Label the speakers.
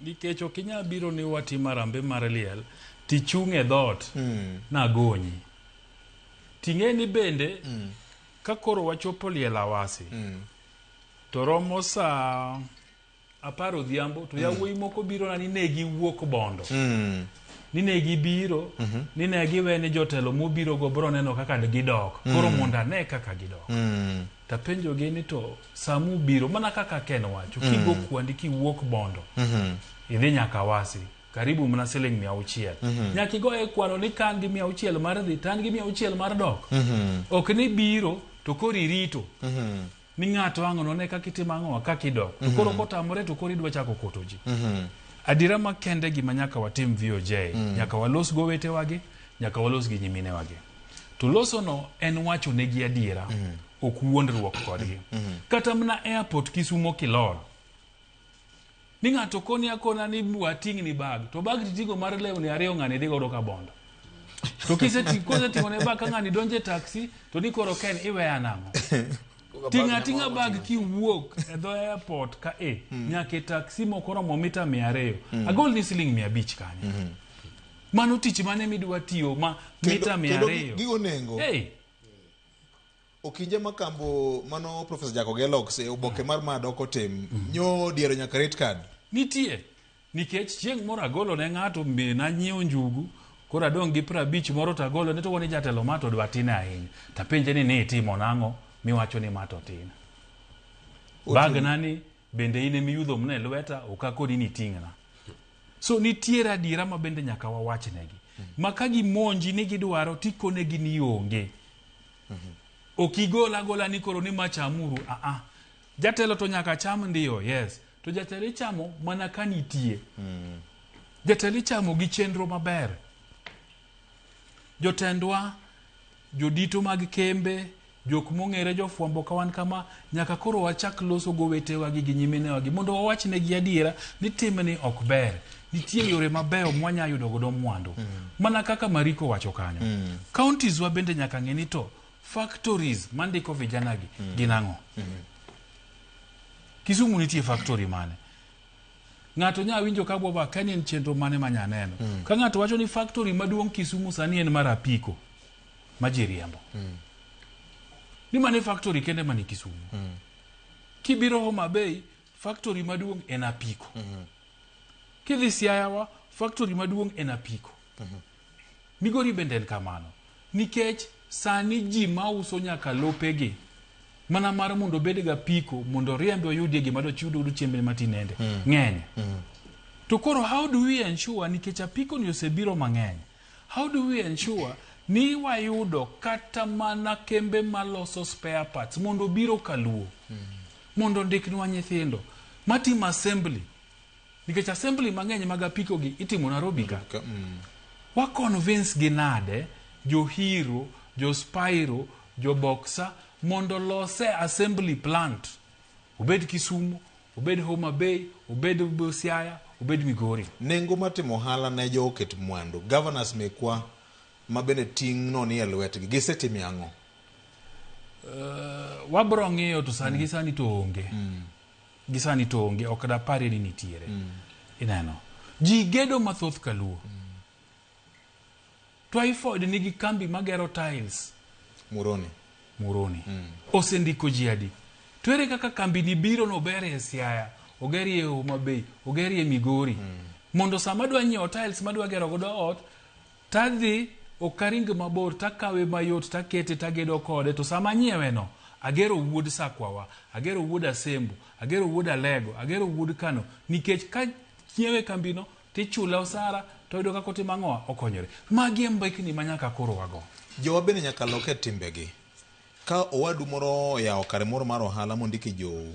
Speaker 1: nikech ok inyal biro ni watim marambe mar liel tichung' e dhoot nagonyi. Ting'e ni bende ka koro wachopo liel Awasi to romo saa 10 odhiambo to yawuoyi moko biro na ni ne giwuok Bondo. Ni ne gibiro ni ne giwe ni jotelo mobiro go bro neno kaka gidok. Koro monda ne kaka gidok. Tapenjo gi ni to samu biro mana kaka Ken wacho kigo kwandi kiwuok Bondo. Idhi nyaka Awasi karibu mana siling 600. Nyaki go e kwano ni kan gi 600 mar dhi tan gi 600 mar dok. Ok ni biro to kori rito. Ni ng'ato ang'o ne kaka itimo ang'o kaka idok. To koro kotamore to koro idwa chako koto ji. Adira makende gima nyaka watim VOJ, nyaka walos go wete wage, nyaka walos gi nyimine wage. To loso no en wacho negi adira, ok wuondruok kodgi. Kata mna airport Kisumo kilor. Ni ng'ato koni akona ni wating' ni bag, to bag titigo mar lewni 2 ng'ani dhi godo ka Bondo. To koseting'o ne bag ka ng'ani donje taxi, to ni koro Ken iweya nang'o. Tinga bag ki wuok e do airport ka nyake taxi moko romo mita 200 agol ni siling 500 kanye. Mano tich mane midwa tiyo ma mita 200
Speaker 2: gigo nengo. Okije makambo mano Professor Jacob Gelox e oboke mar madoko tem nyo diero nyaka rate card
Speaker 1: nitie nikech chieng' moro agolo ne ng'ato na nyiewo njugu koro adong' gi 50 moro tagolo ne to woni jatelo mato dwa tin ahinya tapenje ni itimo nang'o miwacho ni mato tin. Bag nani bende ine miyudho mne lweta okakoni ni ting'na. So nitiere adira ma bende nyaka wawachnegi. Maka gimonji ni gidwaro tikonegi ni onge. Okigola gola ni koro ni machamuru. Jatelo to nyaka cham ndiyo, yes. To jatelo chamo mana kanitie. Jatelo chamo gi chenro maber. Jotendwa, jodito mag kembe, jok mong'ere jofwambo kawan kama nyaka koro wachak loso go wetewa gi nyimine wagi mondo wawachnegi adiera ni timni ok ber. Nitie yore mabeyo mwanya yudo godo mwandu. Mana kaka Mariko wacho kanyo. Counties wa bende nyaka ng'eni to factories mandiko vijana gi ginang'o. Kisumu nitie factory mane. Ng'ato nya winjo ka boba kanien chenro mane manyaneno. Ka ng'ato wacho ni factory maduong' Kisumu sani en mar apiko. Majiriambo. Ni mane factory kende mani Kisumu. Kibiro Homa Bay factory maduong' en apiko. Kidhi Siaya factory maduong' en apiko. Migori bende en kamano. Nikech sani ji mauso nyaka lopegi mana mar mondo bedga piko mondo riembe oyudie gima do chudo chiembe matinende ng'eny. To koro how do we ensure nikech apiko ni osebiro mang'eny, how do we ensure ni wayudo kata mana kembe maloso spare parts mondo biro kaluo mondo ndiknwa nyithindo matimo assembly nikech assembly mang'eny mag apiko gi itimo Nairobi ka. Wa convince gi nade jo Hero, jo Spyro, jo Boxer mondo lose assembly plant obed Kisumu, obed Homa Bay, obed Siaya, obed Migori.
Speaker 2: Nengo matimo hala ne jo oket mwandu governors mekwa mabende ting' no ni e lwetgi gisetimo ang'o?
Speaker 1: Wabro ng'iyo to sani gisani to onge. Gisani to onge ok da pare ni nitiere. Ineno. Ji gedo mathoth kaluo. Twyford nigi kambi magero tiles. Muroni. Osendiko ji adi. To ere kaka kambi ni biro no bere e Siaya, ogeri e Homa Bay, ogeri e Migori. Mondo sama dwa nyiewo tiles madwa gero godo ot, tadhi okaring mabor takawe mayot takete tagedo kode to sama nyiewe no agero wuod Sakwawa, agero wuod Asembu, agero wuod Alego, agero wuod Kano nikech ka nyiewe kambino tichula osara to yudo kako timang'oa okonyore. Magi mbekni manyaka koro wago.
Speaker 2: Jowa bende nyaka loke timbegi. Ka owadu moro yawo kare moro mar ohala mondiki jo